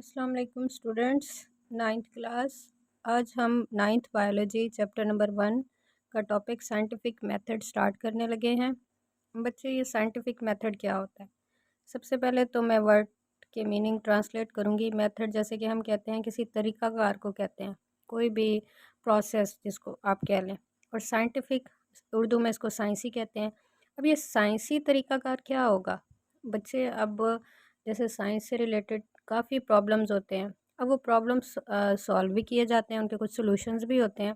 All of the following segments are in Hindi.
अस्सलाम वालेकुम स्टूडेंट्स। Ninth class. आज हम नाइन्थ बायोलॉजी चैप्टर नंबर 1 का टॉपिक साइंटिफिक मेथड स्टार्ट करने लगे हैं। बच्चे, ये साइंटिफिक मेथड क्या होता है? सबसे पहले तो मैं वर्ड के मीनिंग ट्रांसलेट करूँगी। मेथड जैसे कि हम कहते हैं किसी तरीक़ाकार को कहते हैं, कोई भी प्रोसेस जिसको आप कह लें, और साइंटिफिक उर्दू में इसको साइंसी कहते हैं। अब ये साइंसी तरीक़ाकार क्या होगा बच्चे? अब जैसे साइंस से रिलेटेड काफ़ी प्रॉब्लम्स होते हैं। अब वो प्रॉब्लम्स सॉल्व भी किए जाते हैं, उनके कुछ सॉल्यूशंस भी होते हैं,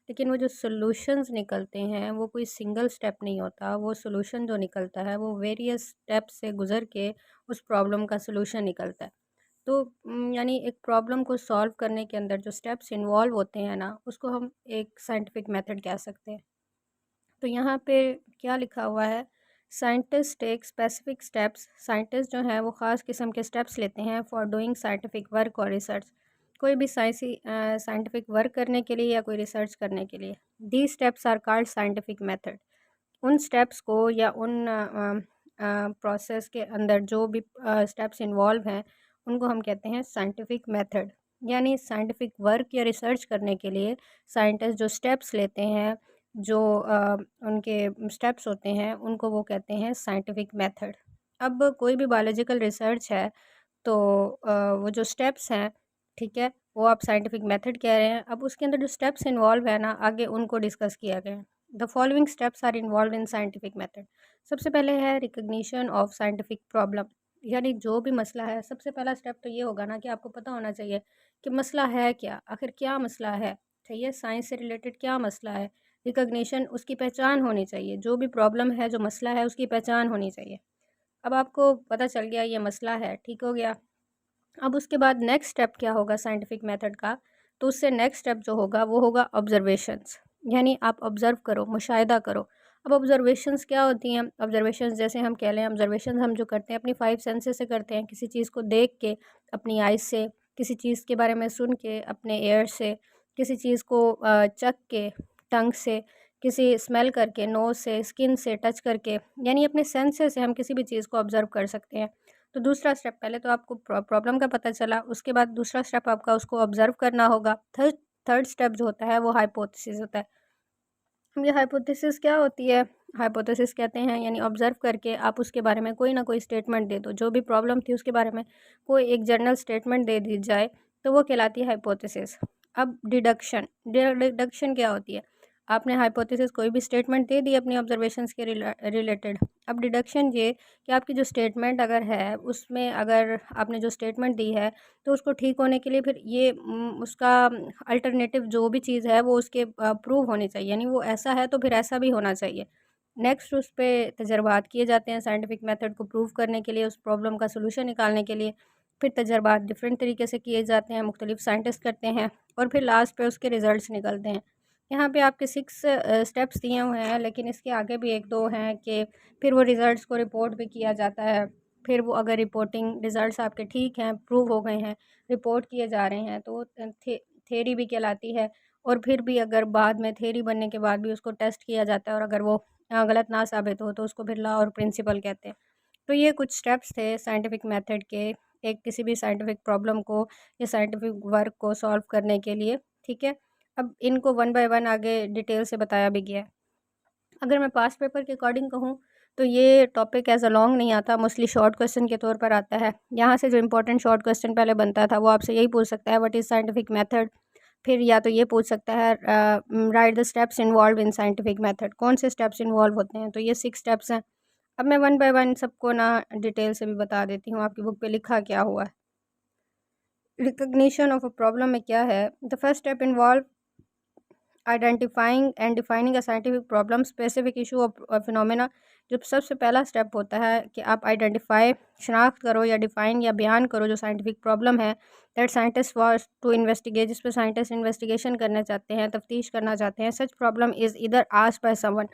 लेकिन वो जो सॉल्यूशंस निकलते हैं वो कोई सिंगल स्टेप नहीं होता। वो सॉल्यूशन जो निकलता है वो वेरियस स्टेप्स से गुज़र के उस प्रॉब्लम का सॉल्यूशन निकलता है। तो यानी एक प्रॉब्लम को सॉल्व करने के अंदर जो स्टेप्स इन्वॉल्व होते हैं ना, उसको हम एक साइंटिफिक मेथड कह सकते हैं। तो यहाँ पे क्या लिखा हुआ है? Scientist take specific steps. Scientist जो हैं वो ख़ास किस्म के स्टेप्स लेते हैं फॉर डूइंग साइंटिफिक वर्क और रिसर्च। कोई भी साइंटिफिक वर्क करने के लिए या कोई रिसर्च करने के लिए। The steps are called scientific method. उन स्टेप्स को या उन प्रोसेस के अंदर जो भी स्टेप्स इन्वॉल्व हैं उनको हम कहते हैं साइंटिफिक मेथड। यानी साइंटिफिक वर्क या रिसर्च करने के लिए साइंटिस्ट जो स्टेप्स लेते हैं, जो उनके स्टेप्स होते हैं, उनको वो कहते हैं साइंटिफिक मेथड। अब कोई भी बायोलॉजिकल रिसर्च है तो वो जो स्टेप्स हैं, ठीक है, वो आप साइंटिफिक मेथड कह रहे हैं। अब उसके अंदर जो स्टेप्स इन्वॉल्व है ना, आगे उनको डिस्कस किया गया है। The following steps are involved in scientific method. सबसे पहले है रिकग्निशन ऑफ साइंटिफिक प्रॉब्लम। यानी जो भी मसला है, सबसे पहला स्टेप तो ये होगा ना कि आपको पता होना चाहिए कि मसला है क्या, आखिर क्या मसला है, चाहिए साइंस से रिलेटेड क्या मसला है। रिकग्निशन, उसकी पहचान होनी चाहिए। जो भी प्रॉब्लम है, जो मसला है, उसकी पहचान होनी चाहिए। अब आपको पता चल गया ये मसला है, ठीक हो गया। अब उसके बाद नेक्स्ट स्टेप क्या होगा साइंटिफिक मेथड का? तो उससे नेक्स्ट स्टेप जो होगा वो होगा ऑब्जर्वेशंस। यानी आप ऑब्ज़र्व करो, मुशाहिदा करो। अब ऑब्जर्वेशंस क्या होती हैं? ऑब्जर्वेशंस जैसे हम कह लें, ऑब्जर्वेशंस हम जो करते हैं अपनी 5 सेंसेस से करते हैं। किसी चीज़ को देख के अपनी आइज़ से, किसी चीज़ के बारे में सुन के अपने ईयर से, किसी चीज़ को चख के टंग से, किसी स्मेल करके नोज़ से, स्किन से टच करके, यानी अपने सेंसेस से हम किसी भी चीज़ को ऑब्ज़र्व कर सकते हैं। तो दूसरा स्टेप, पहले तो आपको प्रॉब्लम का पता चला, उसके बाद दूसरा स्टेप आपका उसको ऑब्ज़र्व करना होगा। थर्ड थर्ड स्टेप जो होता है वो हाइपोथेसिस होता है। ये हाइपोथेसिस क्या होती है? हाइपोथेसिस कहते हैं यानी ऑब्ज़र्व करके आप उसके बारे में कोई ना कोई स्टेटमेंट दे दो। जो भी प्रॉब्लम थी उसके बारे में कोई एक जनरल स्टेटमेंट दे दी जाए तो वो कहलाती है हाइपोथेसिस। अब डिडक्शन, डिडक्शन क्या होती है? आपने हाइपोथेसिस कोई भी स्टेटमेंट दे दी अपनी ऑब्जर्वेशंस के रिलेटेड। अब डिडक्शन ये कि आपकी जो स्टेटमेंट अगर है उसमें अगर आपने जो स्टेटमेंट दी है तो उसको ठीक होने के लिए फिर ये उसका अल्टरनेटिव जो भी चीज़ है वो उसके प्रूव होनी चाहिए, यानी वो ऐसा है तो फिर ऐसा भी होना चाहिए। नेक्स्ट उस पे तजर्बात किए जाते हैं साइंटिफिक मेथड को प्रूव करने के लिए, उस प्रॉब्लम का सॉल्यूशन निकालने के लिए। फिर तजर्बात डिफरेंट तरीके से किए जाते हैं, मुख्तलिफ साइंटिस्ट करते हैं और फिर लास्ट पे उसके रिज़ल्ट्स निकलते हैं। यहाँ पे आपके 6 स्टेप्स दिए हुए हैं, लेकिन इसके आगे भी 1-2 हैं कि फिर वो रिज़ल्ट्स को रिपोर्ट भी किया जाता है। फिर वो अगर रिपोर्टिंग रिज़ल्ट्स आपके ठीक हैं, प्रूव हो गए हैं, रिपोर्ट किए जा रहे हैं, तो वो थ्योरी भी कहलाती है। और फिर भी अगर बाद में थ्योरी बनने के बाद भी उसको टेस्ट किया जाता है और अगर वो गलत ना साबित हो तो उसको फिर लॉ और प्रिंसिपल कहते हैं। तो ये कुछ स्टेप्स थे साइंटिफिक मेथड के, एक किसी भी साइंटिफिक प्रॉब्लम को या साइंटिफिक वर्क को सॉल्व करने के लिए, ठीक है। अब इनको वन बाय वन आगे डिटेल से बताया भी गया है। अगर मैं पास्ट पेपर के अकॉर्डिंग कहूँ तो ये टॉपिक एज अ लॉन्ग नहीं आता, मोस्टली शॉर्ट क्वेश्चन के तौर पर आता है। यहाँ से जो इंपॉर्टेंट शॉर्ट क्वेश्चन पहले बनता था वो आपसे यही पूछ सकता है, व्हाट इज़ साइंटिफिक मेथड। फिर या तो ये पूछ सकता है right the steps involve in scientific method, कौन से स्टेप्स इन्वॉल्व होते हैं। तो ये 6 स्टेप्स हैं। अब मैं वन बाय वन सबको ना डिटेल से भी बता देती हूँ, आपकी बुक पे लिखा क्या हुआ है। रिकग्निशन ऑफ अ प्रॉब्लम में क्या है? The first step involve identifying and defining a scientific problem, specific issue और फिनोमेना। जो सबसे पहला स्टेप होता है कि आप आइडेंटिफाई, शनाख्त करो या डिफ़ाइन या बयान करो जो साइंटिफिक प्रॉब्लम है that scientist was to investigate, जिस पर साइंटिस्ट इन्वेस्टिगेशन करना चाहते हैं, तफ्तीश करना चाहते हैं। सच प्रॉब्लम इज़ इधर आस्क्ड बाय समवन।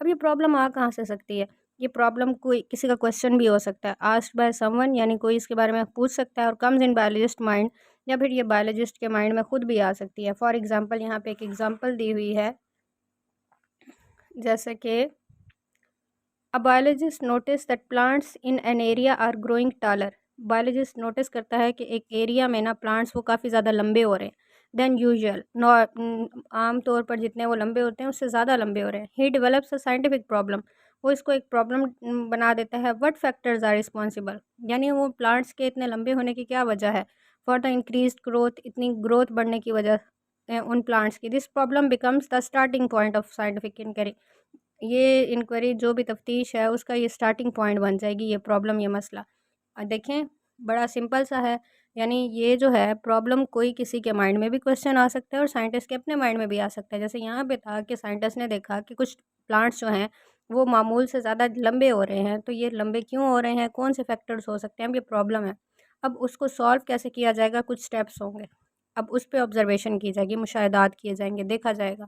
अब ये प्रॉब्लम आ कहाँ से सकती है? ये प्रॉब्लम कोई किसी का क्वेश्चन भी हो सकता है। आस्क्ड बाय समवन यानी कोई इसके बारे में पूछ सकता है, और कम्स इन बायोलॉजिस्ट माइंड, या फिर ये बायोलॉजिस्ट के माइंड में खुद भी आ सकती है। फॉर एग्जांपल, यहाँ पे एक एग्जांपल दी हुई है, जैसे कि a biologist notice that plants in an area are growing taller. Biologist notice करता है कि एक एरिया में ना प्लांट्स वो काफ़ी ज़्यादा लंबे हो रहे हैं देन यूजुअल, आम तौर पर जितने वो लंबे होते हैं उससे ज़्यादा लंबे हो रहे हैं। ही डेवलप्स अ साइंटिफिक प्रॉब्लम, वो इसको एक प्रॉब्लम बना देता है। व्हाट फैक्टर्स आर रिस्पॉन्सिबल, यानी वो प्लांट्स के इतने लंबे होने की क्या वजह है। फॉर द इंक्रीज ग्रोथ, इतनी ग्रोथ बढ़ने की वजह उन प्लांट्स की। This problem becomes the starting point of scientific inquiry, ये इंक्वायरी जो भी तफ्तीश है उसका ये स्टार्टिंग पॉइंट बन जाएगी, ये प्रॉब्लम, ये मसला। देखें बड़ा सिंपल सा है, यानी ये जो है प्रॉब्लम कोई किसी के माइंड में भी क्वेश्चन आ सकता है और साइंटिस्ट के अपने माइंड में भी आ सकता है। जैसे यहाँ पे था कि साइंटिस्ट ने देखा कि कुछ प्लांट्स जो हैं वो मामूल से ज़्यादा लंबे हो रहे हैं, तो ये लंबे क्यों हो रहे हैं, कौन से फैक्टर्स हो सकते हैं, अब ये प्रॉब्लम है। अब उसको सॉल्व कैसे किया जाएगा, कुछ स्टेप्स होंगे। अब उस पर ऑब्जर्वेशन की जाएगी, मुशाहिदात किए जाएंगे, देखा जाएगा।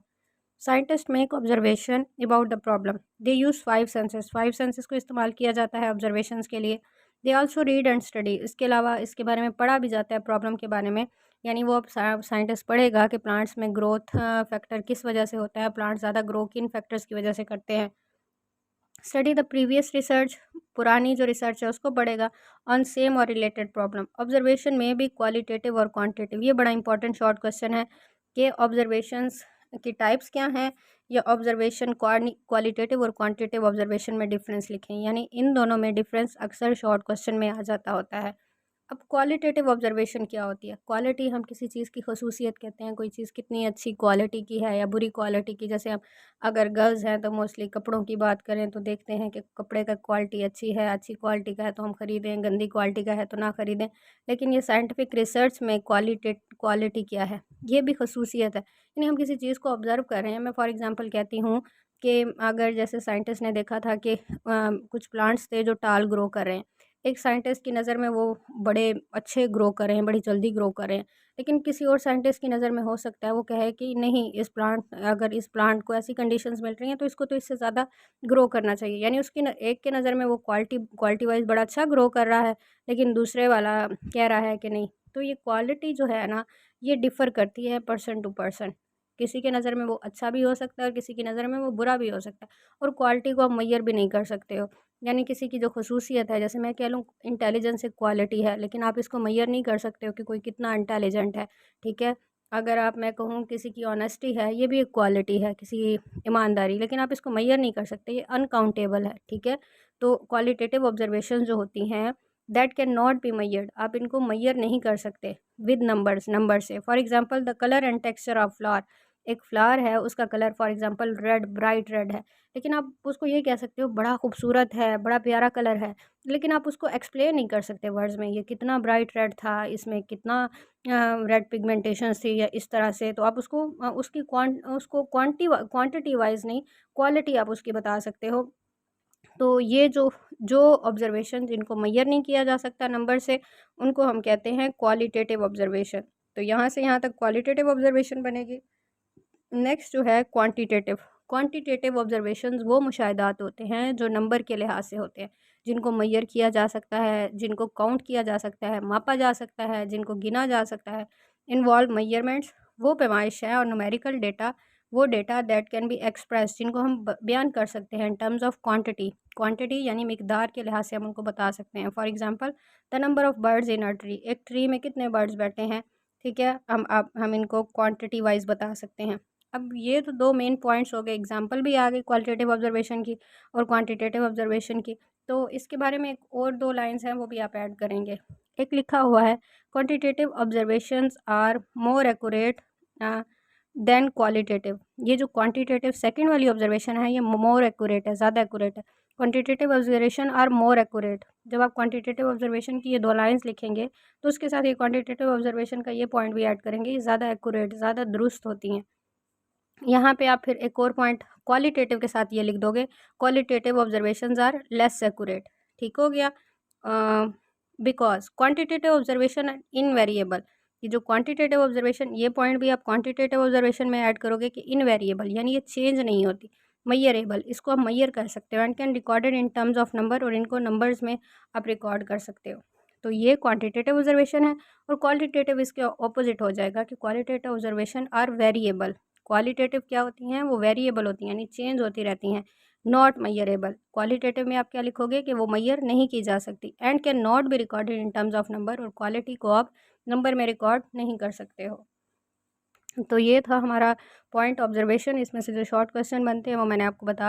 Scientist make observation about the problem, they use 5 senses, 5 senses को इस्तेमाल किया जाता है ऑब्जर्वेशंस के लिए। They also read and study, इसके अलावा इसके बारे में पढ़ा भी जाता है प्रॉब्लम के बारे में। यानी वो अब साइंटिस्ट पढ़ेगा कि प्लांट्स में ग्रोथ फैक्टर किस वजह से होता है, प्लांट्स ज़्यादा ग्रो किन फैक्टर्स की वजह से करते हैं। स्टडी द प्रीवियस रिसर्च, पुरानी जो रिसर्च है उसको पढ़ेगा। ऑन सेम और रिलेटेड प्रॉब्लम, ऑब्जर्वेशन में भी क्वालिटेटिव और क्वांटिटेटिव, ये बड़ा इंपॉर्टेंट शॉर्ट क्वेश्चन है कि ऑब्जर्वेशंस की टाइप्स क्या हैं, या ऑब्जर्वेशन क्वालिटेटिव और क्वांटिटेटिव ऑब्जर्वेशन में डिफरेंस लिखें। यानी इन दोनों में डिफरेंस अक्सर शॉर्ट क्वेश्चन में आ जाता होता है। अब क्वालिटेटिव ऑब्जर्वेशन क्या होती है, क्वालिटी हम किसी चीज़ की खसूसियत कहते हैं, कोई चीज़ कितनी अच्छी क्वालिटी की है या बुरी क्वालिटी की। जैसे हम अगर गर्ल्स हैं तो मोस्टली कपड़ों की बात करें तो देखते हैं कि कपड़े का क्वालिटी अच्छी है, अच्छी क्वालिटी का है तो हम ख़रीदें, गंदी क्वालिटी का है तो ना ख़रीदें। लेकिन ये साइंटिफिक रिसर्च में क्वालिटी क्या है, ये भी खसूसियत है। यानी हम किसी चीज़ को ऑब्ज़र्व कर रहे हैं। मैं फॉर एग्ज़ाम्पल कहती हूँ कि अगर जैसे साइंटिस्ट ने देखा था कि कुछ प्लांट्स थे जो टाल ग्रो कर रहे हैं। एक साइंटिस्ट की नज़र में वो बड़े अच्छे ग्रो कर रहे हैं, बड़ी जल्दी ग्रो कर रहे हैं। लेकिन किसी और साइंटिस्ट की नज़र में हो सकता है वो कहे कि नहीं, अगर इस प्लांट को ऐसी कंडीशंस मिल रही हैं तो इसको तो इससे ज़्यादा ग्रो करना चाहिए। यानी उसकी एक के नज़र में वो क्वालिटी वाइज़ बड़ा अच्छा ग्रो कर रहा है, लेकिन दूसरे वाला कह रहा है कि नहीं। तो ये क्वालिटी जो है ना, ये डिफ़र करती है पर्सन टू पर्सन। किसी के नज़र में वो अच्छा भी हो सकता है और किसी की नज़र में वो बुरा भी हो सकता है। और क्वालिटी को आप मेज़र भी नहीं कर सकते हो। यानी किसी की जो खसूसियत है, जैसे मैं कह लूँ इंटेलिजेंस एक क्वालिटी है, लेकिन आप इसको मेज़र नहीं कर सकते हो कि कोई कितना इंटेलिजेंट है, ठीक है। अगर मैं कहूँ किसी की ऑनेस्टी है, ये भी एक क्वालिटी है, किसी ईमानदारी, लेकिन आप इसको मेज़र नहीं कर सकते, ये अनकाउंटेबल है, ठीक है। तो क्वालिटेटिव ऑब्जर्वेशन जो होती हैं that can not be measured, आप इनको मेजर नहीं कर सकते विद नंबर से। For example the colour and texture of flower, एक फ्लावर है उसका colour for example red, bright red है, लेकिन आप उसको ये कह सकते हो बड़ा खूबसूरत है, बड़ा प्यारा कलर है, लेकिन आप उसको एक्सप्लेन नहीं कर सकते वर्ड्स में, ये कितना ब्राइट रेड था, इसमें कितना रेड पिगमेंटेशंस थी या इस तरह से। तो आप उसको उसको क्वांटिटी वाइज नहीं, क्वालिटी आप उसकी बता सकते हो। तो ये जो जो ऑब्जर्वेशन जिनको मेजर नहीं किया जा सकता नंबर से, उनको हम कहते हैं क्वालिटेटिव ऑब्जर्वेशन। तो यहाँ से यहाँ तक क्वालिटेटिव ऑब्जर्वेशन बनेगी। नेक्स्ट जो है क्वांटिटेटिव। क्वांटिटेटिव ऑब्जर्वेशंस वो मुशाहिदात होते हैं जो नंबर के लिहाज से होते हैं, जिनको मेजर किया जा सकता है, जिनको काउंट किया जा सकता है, मापा जा सकता है, जिनको गिना जा सकता है। इन्वॉल्व मेजरमेंट्स, वो पैमाइश है, और न्यूमेरिकल डेटा, वो data that can be express, जिनको हम बयान कर सकते हैं in terms of quantity. Quantity यानी मिकदार के लिहाज से हम उनको बता सकते हैं। For example the number of birds in a tree, एक ट्री में कितने बर्ड्स बैठे हैं, ठीक है, हम इनको क्वांटिटी वाइज बता सकते हैं। अब ये तो दो मेन पॉइंट्स हो गए, एग्जांपल भी आ गई क्वालिटेटिव ऑब्जर्वेशन की और क्वांटिटेटिव ऑब्जर्वेशन की। तो इसके बारे में एक और दो लाइंस हैं वो भी आप ऐड करेंगे। एक लिखा हुआ है quantitative observations are more accurate than qualitative. ये जो क्वांटिटेटिव सेकंड वाली ऑब्जर्वेशन है ये मोर एक्यूरेट है, ज़्यादा एक्यूरेट है। Quantitative observation are more accurate. जब आप क्वांटिटेटिव ऑब्जर्वेशन की ये दो लाइंस लिखेंगे तो उसके साथ ये क्वांटिटेटिव ऑब्जर्वेशन का ये पॉइंट भी ऐड करेंगे, ये ज़्यादा एक्यूरेट, ज़्यादा दुरुस्त होती हैं। यहाँ पे आप फिर एक और पॉइंट क्वालिटेटिव के साथ ये लिख दोगे, qualitative observations are less accurate. ठीक हो गया। बिकॉज क्वांटिटेटिव ऑब्जर्वेशन इनवेरिएबल, ये जो क्वांटिटेटिव ऑब्जर्वेशन, ये पॉइंट भी आप क्वांटिटेटिव ऑब्जर्वेशन में ऐड करोगे कि इनवेरिएबल यानी ये चेंज नहीं होती। मैयरेबल, इसको आप मैयर कर सकते हो and can recorded in terms of number, और इनको नंबर्स में आप रिकॉर्ड कर सकते हो। तो ये क्वांटिटेटिव ऑब्जर्वेशन है। और क्वालिटेटिव इसके ऑपोजिट हो जाएगा कि qualitative observation are variable. Qualitative क्या होती हैं, वो वेरिएबल होती हैं यानी चेंज होती रहती हैं। नॉट मैयरेबल, क्वालिटेटिव में आप क्या लिखोगे कि वो मैयर नहीं की जा सकती। And can not be recorded in terms of number, और क्वालिटी को आप नंबर में रिकॉर्ड नहीं कर सकते हो। तो ये था हमारा पॉइंट ऑब्जर्वेशन। इसमें से जो शॉर्ट क्वेश्चन बनते हैं वो मैंने आपको बता